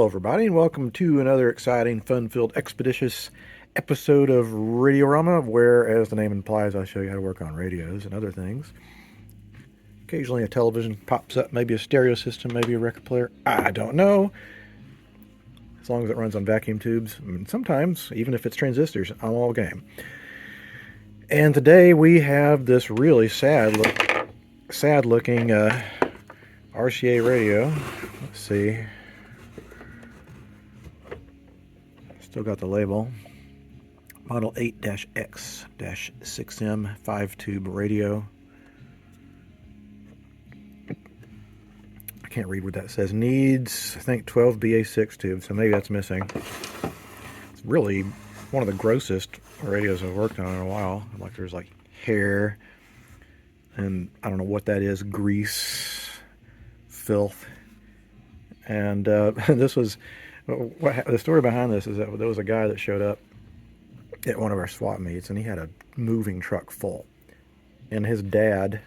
Hello everybody and welcome to another exciting, fun-filled, expeditious episode of Radiorama, where, as the name implies, I show you how to work on radios and other things. Occasionally a television pops up, maybe a stereo system, maybe a record player, I don't know. As long as it runs on vacuum tubes, and sometimes, even if it's transistors, I'm all game. And today we have this really sad-looking RCA radio. Let's see. Still got the label. Model 8-X-6M 5-tube radio. I can't read what that says. Needs, I think, 12 BA6 tubes, so maybe that's missing. It's really one of the grossest radios I've worked on in a while. Like, there's like hair, and I don't know what that is, grease, filth. And this was... the story behind this is that there was a guy that showed up at one of our swap meets, and he had a moving truck full. And his dad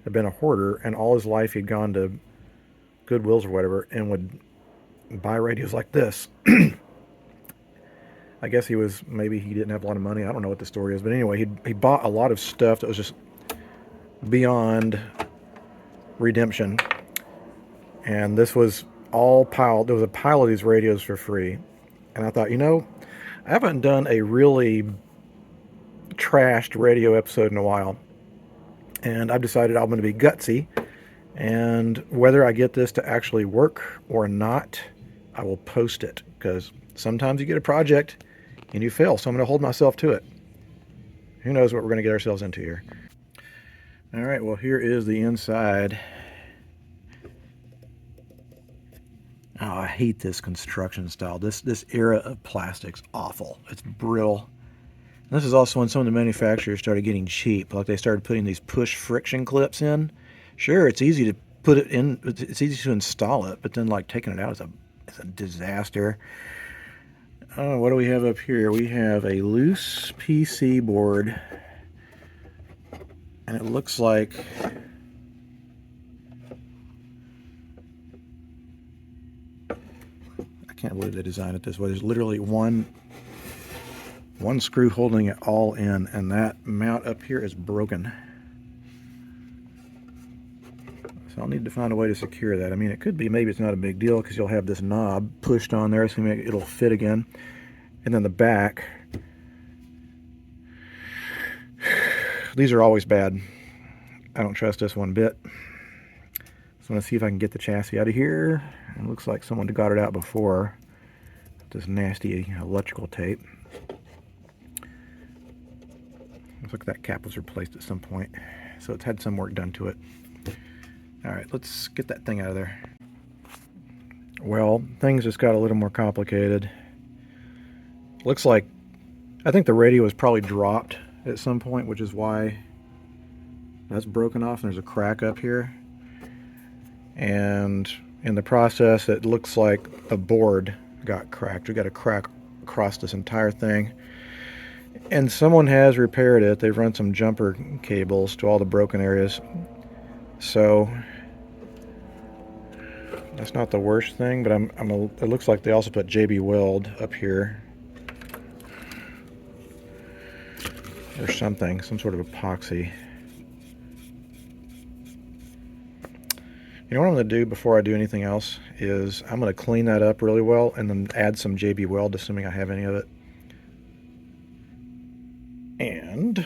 had been a hoarder, and all his life he'd gone to Goodwills or whatever and would buy radios like this. I guess maybe he didn't have a lot of money. I don't know what the story is. But anyway, he bought a lot of stuff that was just beyond redemption. And this was all piled. There was a pile of these radios for free. And I thought, I haven't done a really trashed radio episode in a while. And I've decided I'm going to be gutsy. And whether I get this to actually work or not, I will post it. Because sometimes you get a project and you fail. So I'm going to hold myself to it. Who knows what we're going to get ourselves into here. All right, well, here is the inside. Oh, I hate this construction style. This era of plastic's awful. It's brittle. And this is also when some of the manufacturers started getting cheap. Like, they started putting these push friction clips in. Sure, it's easy to put it in. It's easy to install it, but then like taking it out is a disaster. Oh, what do we have up here? We have a loose PC board, and it looks like I can't believe they designed it this way. There's literally one screw holding it all in, and that mount up here is broken. So I'll need to find a way to secure that. I mean, it could be, maybe it's not a big deal because you'll have this knob pushed on there, so it'll fit again. And then the back, these are always bad. I don't trust this one bit. So I'm going to see if I can get the chassis out of here. It looks like someone got it out before. This nasty electrical tape. Looks like that cap was replaced at some point. So it's had some work done to it. Alright, let's get that thing out of there. Well, things just got a little more complicated. Looks like, I think the radio was probably dropped at some point, which is why that's broken off, and there's a crack up here. And in the process, it looks like a board got cracked. We got a crack across this entire thing. And someone has repaired it. They've run some jumper cables to all the broken areas. So that's not the worst thing, but it looks like they also put JB Weld up here. Or something, some sort of epoxy. You know what I'm going to do before I do anything else is I'm going to clean that up really well and then add some JB Weld, assuming I have any of it. And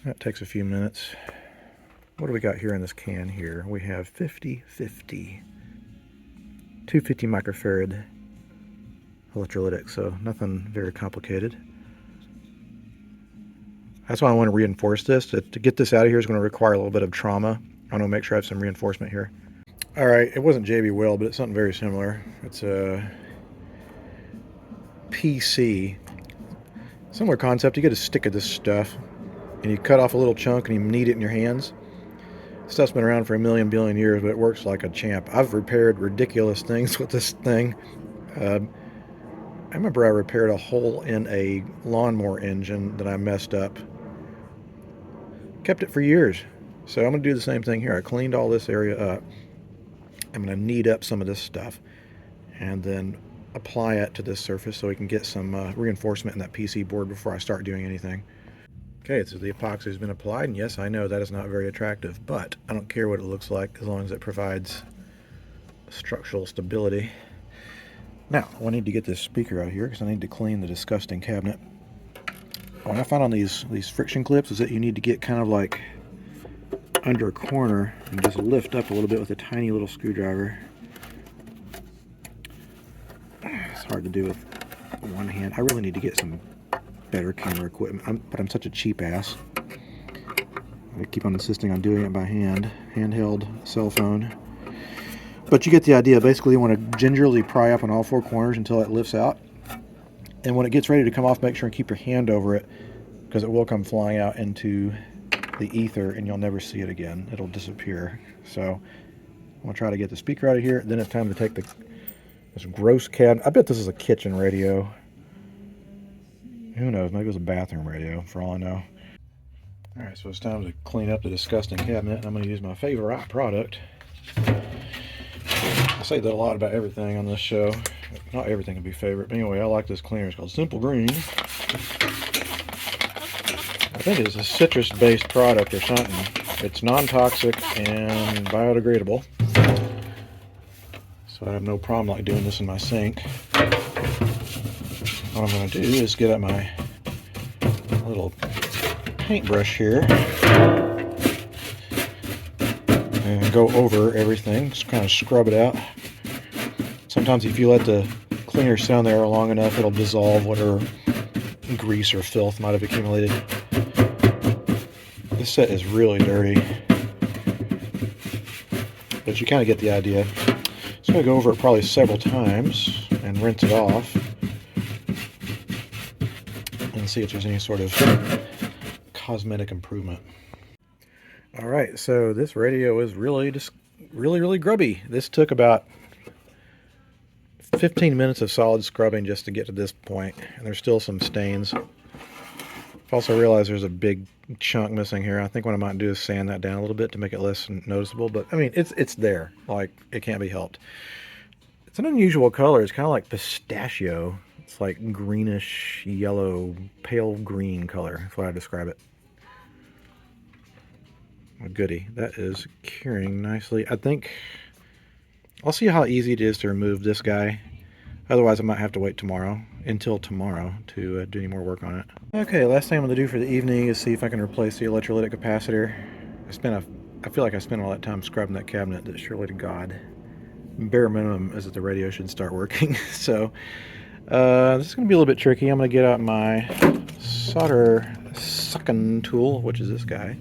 that takes a few minutes. What do we got here in this can here? We have 50-50. 250 microfarad electrolytic, so nothing very complicated. That's why I want to reinforce this. To get this out of here is going to require a little bit of trauma. I want to make sure I have some reinforcement here. Alright, it wasn't JB Weld, but it's something very similar. It's a PC. Similar concept. You get a stick of this stuff, and you cut off a little chunk and you knead it in your hands. This stuff's been around for a billion years, but it works like a champ. I've repaired ridiculous things with this thing. I remember I repaired a hole in a lawnmower engine that I messed up. Kept it for years. So I'm going to do the same thing here. I cleaned all this area up. I'm going to knead up some of this stuff and then apply it to this surface so we can get some reinforcement in that PC board before I start doing anything. Okay, so the epoxy has been applied, and yes, I know that is not very attractive, but I don't care what it looks like as long as it provides structural stability. Now, I need to get this speaker out here because I need to clean the disgusting cabinet. What I found on these friction clips is that you need to get kind of like under a corner and just lift up a little bit with a tiny little screwdriver. It's hard to do with one hand. I really need to get some better camera equipment, but I'm such a cheap ass. I keep on insisting on doing it by hand, handheld cell phone. But you get the idea. Basically, you want to gingerly pry up on all four corners until it lifts out. And when it gets ready to come off, make sure and keep your hand over it, because it will come flying out into the ether and you'll never see it again. It'll disappear. So I'm going to try to get the speaker out of here. Then it's time to take this gross cabinet. I bet this is a kitchen radio. Who knows? Maybe it was a bathroom radio, for all I know. Alright, so it's time to clean up the disgusting cabinet. I'm going to use my favorite product. I say that a lot about everything on this show. Not everything can be favorite. But anyway, I like this cleaner. It's called Simple Green. I think it's a citrus-based product or something. It's non-toxic and biodegradable. So I have no problem like doing this in my sink. What I'm going to do is get out my little paintbrush here and go over everything. Just kind of scrub it out. Sometimes if you let the cleaner sit on there long enough, it'll dissolve whatever grease or filth might have accumulated. This set is really dirty, but you kind of get the idea. So I'm going to go over it probably several times and rinse it off and see if there's any sort of cosmetic improvement. Alright, so this radio is really grubby. This took about 15 minutes of solid scrubbing just to get to this point, and there's still some stains. I've also realized there's a big chunk missing here. I think what I might do is sand that down a little bit to make it less noticeable, but I mean, it's there. Like, it can't be helped. It's an unusual color. It's kind of like pistachio. It's like greenish, yellow, pale green color. That's what I describe it. Oh, goody. That is curing nicely. I think I'll see how easy it is to remove this guy. Otherwise, I might have to wait until tomorrow to do any more work on it. Okay, last thing I'm going to do for the evening is see if I can replace the electrolytic capacitor. I feel like I spent all that time scrubbing that cabinet that surely to God. Bare minimum is that the radio should start working. So this is going to be a little bit tricky. I'm going to get out my solder sucking tool, which is this guy.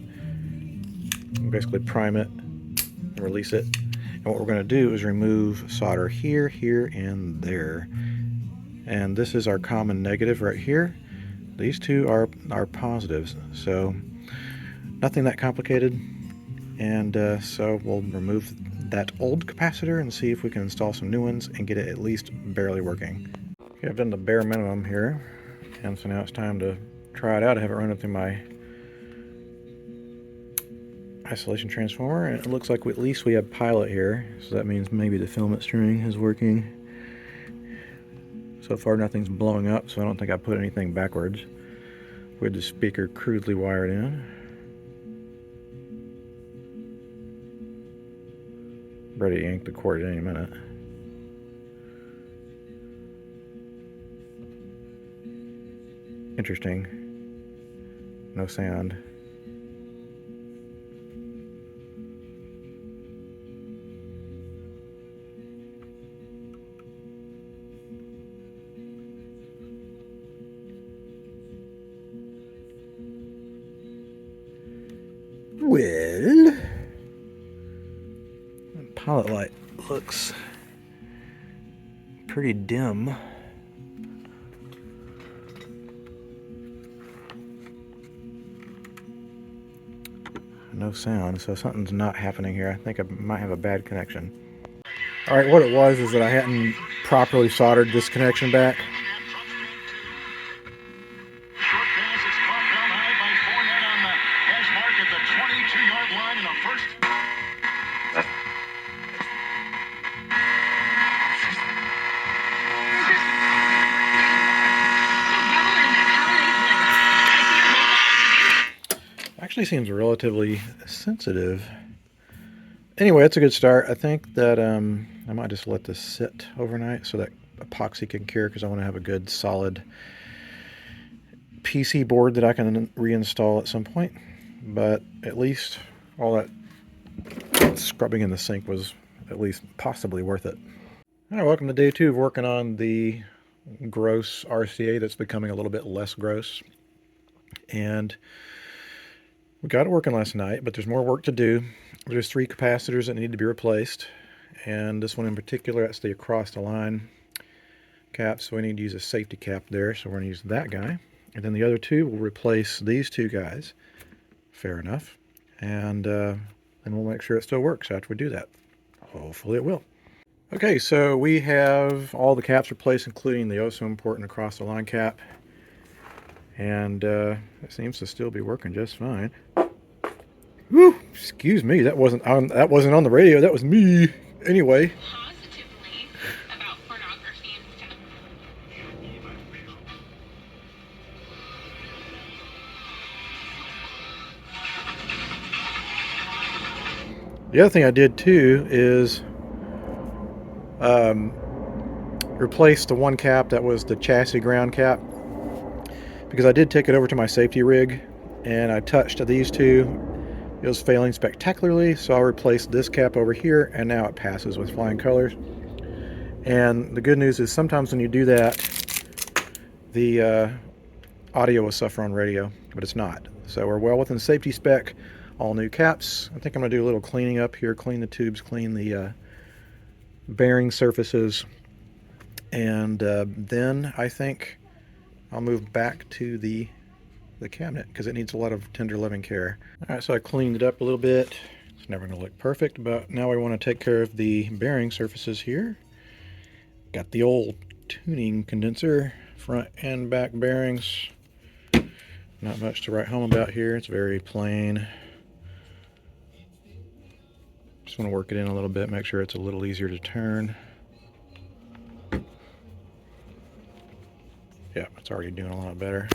Basically prime it and release it. And what we're going to do is remove solder here, here, and there. And this is our common negative right here. These two are positives. So nothing that complicated. And so we'll remove that old capacitor and see if we can install some new ones and get it at least barely working. Okay, I've done the bare minimum here. And so now it's time to try it out. I have it run up through my isolation transformer, and it looks like at least we have pilot here, so that means maybe the filament string is working. So far nothing's blowing up, so I don't think I put anything backwards with the speaker crudely wired in. Ready to yank the cord at any minute. Interesting. No sound. Well, the pilot light looks pretty dim. No sound, so something's not happening here. I think I might have a bad connection. Alright, what it was is that I hadn't properly soldered this connection back. actually seems relatively sensitive. Anyway, it's a good start. I think that I might just let this sit overnight so that epoxy can cure, because I want to have a good solid PC board that I can reinstall at some point. But at least all that scrubbing in the sink was at least possibly worth it. All right, welcome to day 2 of working on the gross RCA that's becoming a little bit less gross. And we got it working last night, but there's more work to do. There's 3 capacitors that need to be replaced, and this one in particular, that's the across the line cap, so we need to use a safety cap there, so we're going to use that guy. And then the other 2 will replace these 2 guys. Fair enough. And then we'll make sure it still works after we do that. Hopefully it will. Okay, so we have all the caps replaced, including the oh so important across the line cap. And it seems to still be working just fine. Whew, excuse me, that wasn't on the radio, that was me. Anyway. Positively about pornography and stuff. The other thing I did too is replace the one cap that was the chassis ground cap, because I did take it over to my safety rig and I touched these 2. It was failing spectacularly, so I replaced this cap over here, and now it passes with flying colors. And the good news is sometimes when you do that, the audio will suffer on radio, but it's not. So we're well within safety spec, all new caps. I think I'm going to do a little cleaning up here, clean the tubes, clean the bearing surfaces, and then I think I'll move back to the cabinet, because it needs a lot of tender loving care. All right, so I cleaned it up a little bit. It's never going to look perfect, but now I want to take care of the bearing surfaces here. Got the old tuning condenser, front and back bearings. Not much to write home about here. It's very plain. Just want to work it in a little bit, make sure it's a little easier to turn. Yeah, it's already doing a lot better.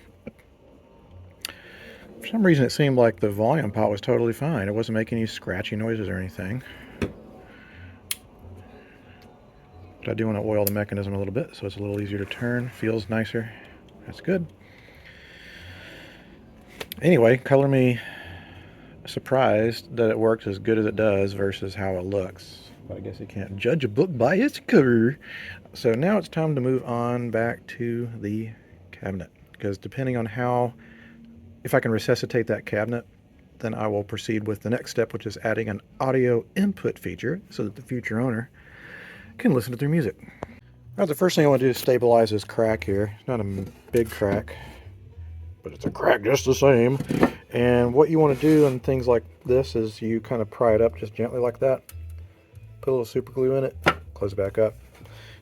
For some reason it seemed like the volume pot was totally fine. It wasn't making any scratchy noises or anything. But I do want to oil the mechanism a little bit so it's a little easier to turn. Feels nicer. That's good. Anyway, color me surprised that it works as good as it does versus how it looks. But I guess you can't judge a book by its cover. So now it's time to move on back to the cabinet, because depending on if I can resuscitate that cabinet, then I will proceed with the next step, which is adding an audio input feature so that the future owner can listen to their music. Now, the first thing I want to do is stabilize this crack here. It's not a big crack, but it's a crack just the same. And what you want to do in things like this is you kind of pry it up just gently like that. Put a little super glue in it, close it back up.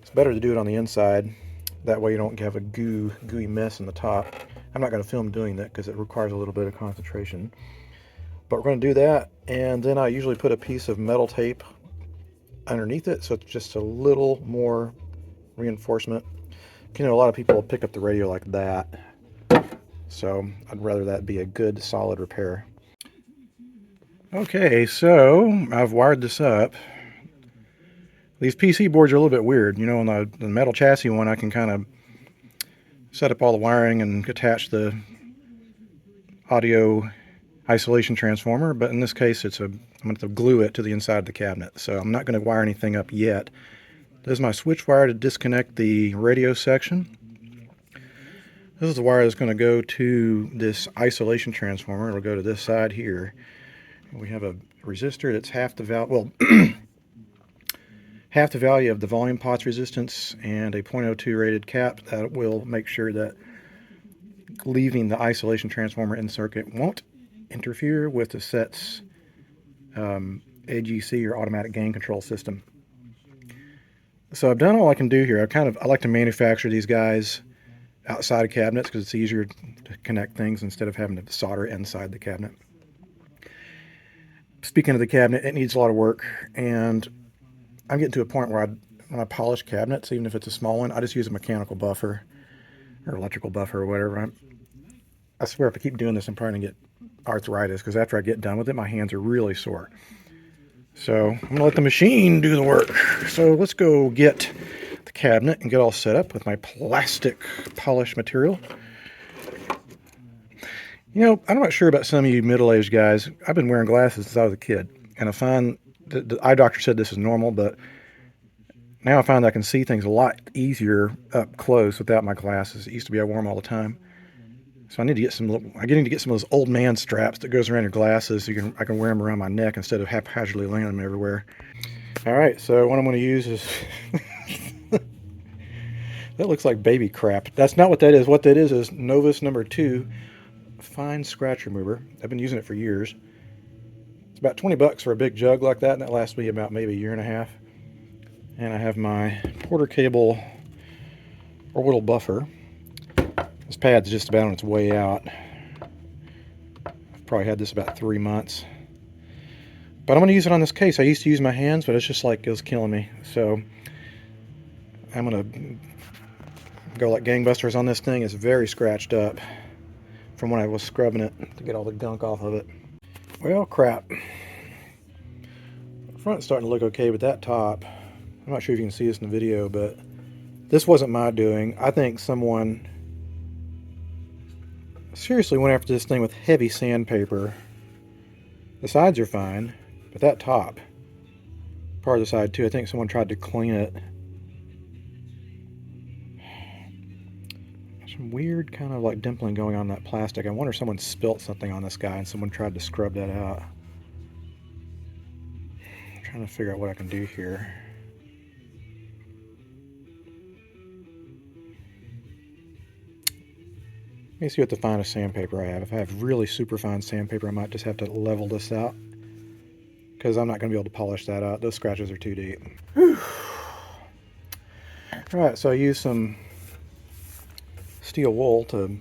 It's better to do it on the inside. That way you don't have a gooey mess in the top. I'm not going to film doing that because it requires a little bit of concentration. But we're going to do that, and then I usually put a piece of metal tape underneath it, so it's just a little more reinforcement. You know, a lot of people will pick up the radio like that, so I'd rather that be a good solid repair. Okay, so I've wired this up. These PC boards are a little bit weird. You know, on the metal chassis one, I can kind of set up all the wiring and attach the audio isolation transformer, but in this case I'm going to glue it to the inside of the cabinet, so I'm not going to wire anything up yet. This is my switch wire to disconnect the radio section. This is the wire that's going to go to this isolation transformer. It'll go to this side here. We have a resistor that's half the half the value of the volume pot's resistance, and a 0.02 rated cap that will make sure that leaving the isolation transformer in circuit won't interfere with the set's AGC, or automatic gain control system. So I've done all I can do here. I like to manufacture these guys outside of cabinets because it's easier to connect things instead of having to solder inside the cabinet. Speaking of the cabinet, it needs a lot of work, and I'm getting to a point where when I polish cabinets, even if it's a small one, I just use a mechanical buffer or electrical buffer or whatever. I swear if I keep doing this, I'm probably going to get arthritis because after I get done with it, my hands are really sore. So I'm going to let the machine do the work. So let's go get the cabinet and get all set up with my plastic polish material. You know, I'm not sure about some of you middle-aged guys. I've been wearing glasses since I was a kid, and I find the eye doctor said this is normal, but now I find I can see things a lot easier up close without my glasses. It used to be I wore them all the time. So I need to get I need to get some of those old man straps that goes around your glasses so I can wear them around my neck instead of haphazardly laying them everywhere. All right, so what I'm going to use is that looks like baby crap. That's not what that is. What that is Novus number 2 fine scratch remover. I've been using it for years. It's about 20 bucks for a big jug like that, and that lasts me about maybe a year and a half. And I have my Porter cable orbital buffer. This pad's just about on its way out. I've probably had this about 3 months. But I'm going to use it on this case. I used to use my hands, but it's just like it was killing me. So I'm going to go like gangbusters on this thing. It's very scratched up from when I was scrubbing it to get all the gunk off of it. Well, crap. The front's starting to look okay, but that top, I'm not sure if you can see this in the video, but this wasn't my doing. I think someone seriously went after this thing with heavy sandpaper. The sides are fine, but that top, part of the side too, I think someone tried to clean it. Some weird kind of like dimpling going on that plastic. I wonder if someone spilt something on this guy and someone tried to scrub that out. I'm trying to figure out what I can do here. Let me see what the finest sandpaper I have. If I have really super fine sandpaper, I might just have to level this out because I'm not going to be able to polish that out. Those scratches are too deep. Whew. All right, so I used some steel wool to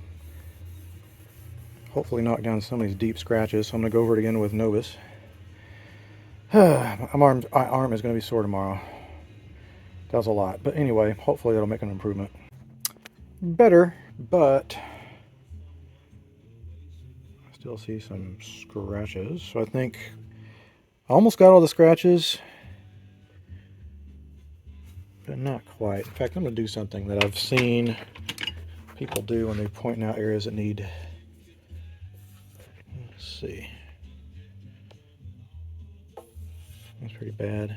hopefully knock down some of these deep scratches. So I'm going to go over it again with Novus. My arm is going to be sore tomorrow. That was a lot. But anyway, hopefully that'll make an improvement. Better, but I still see some scratches. So I think I almost got all the scratches, but not quite. In fact, I'm going to do something that I've seen people do when they point out areas that need, let's see, that's pretty bad.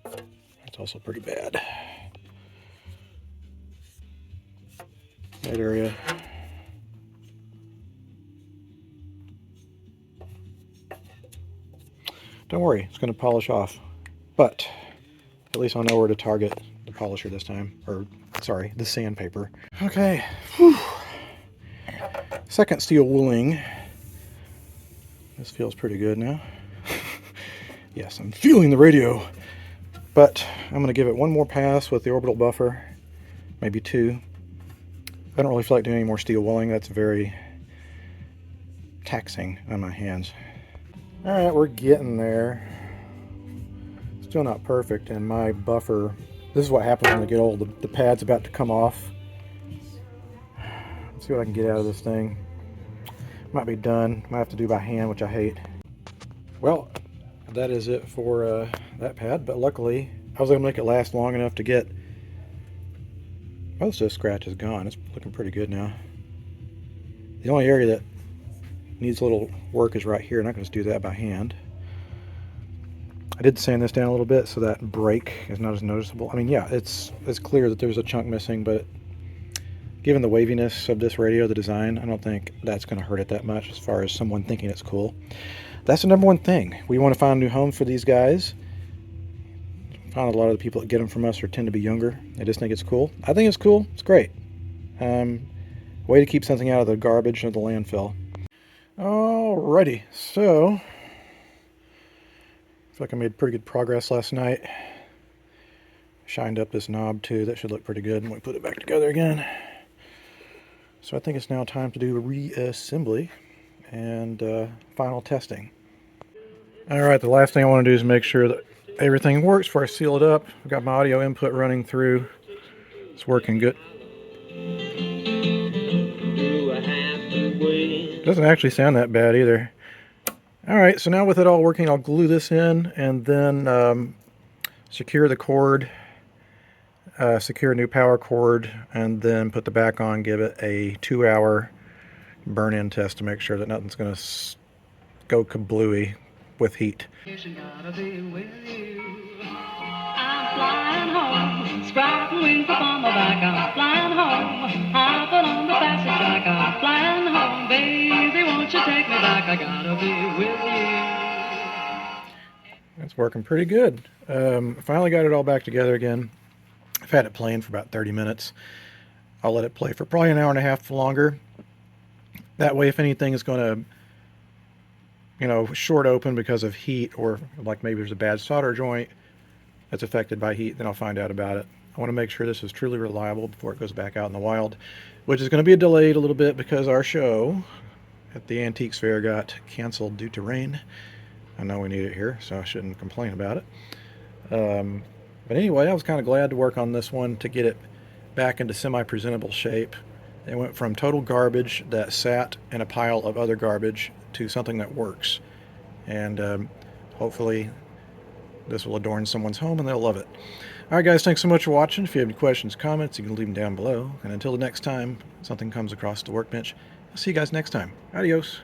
That's also pretty bad. That area. Don't worry, it's going to polish off, but at least I'll know where to target the polisher this time, or sorry, the sandpaper. Okay. Whew. Second steel wooling. This feels pretty good now. Yes, I'm feeling the radio. But I'm going to give it one more pass with the orbital buffer. Maybe two. I don't really feel like doing any more steel wooling. That's very taxing on my hands. Alright, we're getting there. Still not perfect, and my buffer, this is what happens when I get old. The pad's about to come off. Let's see what I can get out of this thing. Might be done. Might have to do by hand, which I hate. Well, that is it for that pad, but luckily I was able to make it last long enough to get most of the scratch is gone. It's looking pretty good now. The only area that needs a little work is right here, and I can just do that by hand. I did sand this down a little bit so that break is not as noticeable. I mean, yeah, it's clear that there's a chunk missing, but given the waviness of this radio, the design, I don't think that's going to hurt it that much as far as someone thinking it's cool. That's the number one thing. We want to find a new home for these guys. I found a lot of the people that get them from us tend to be younger. They just think it's cool. I think it's cool. It's great. Way to keep something out of the garbage or the landfill. Alrighty, so I feel like I made pretty good progress last night. Shined up this knob too. That should look pretty good when we put it back together again. So I think it's now time to do a reassembly and final testing. Alright, the last thing I want to do is make sure that everything works before I seal it up. I've got my audio input running through. It's working good. Doesn't actually sound that bad either. All right, so now with it all working, I'll glue this in and then secure the cord, secure a new power cord, and then put the back on, give it a 2-hour burn-in test to make sure that nothing's going to go kablooey with heat. I'm flying home, sprouting wings upon my back. I'm flying home, hopping on the fastest track. I'm flying home, baby, won't you take me back? I gotta be with you. That's working pretty good. Finally got it all back together again. I've had it playing for about 30 minutes. I'll let it play for probably an hour and a half longer. That way, if anything is going to, you know, short open because of heat, or like maybe there's a bad solder joint that's affected by heat, then I'll find out about it. I want to make sure this is truly reliable before it goes back out in the wild, which is going to be delayed a little bit because our show at the Antiques Fair got canceled due to rain. I know we need it here, so I shouldn't complain about it. But anyway, I was kind of glad to work on this one to get it back into semi-presentable shape. It went from total garbage that sat in a pile of other garbage to something that works. And hopefully this will adorn someone's home and they'll love it. All right, guys, thanks so much for watching. If you have any questions, comments, you can leave them down below. And until the next time something comes across the workbench, I'll see you guys next time. Adios.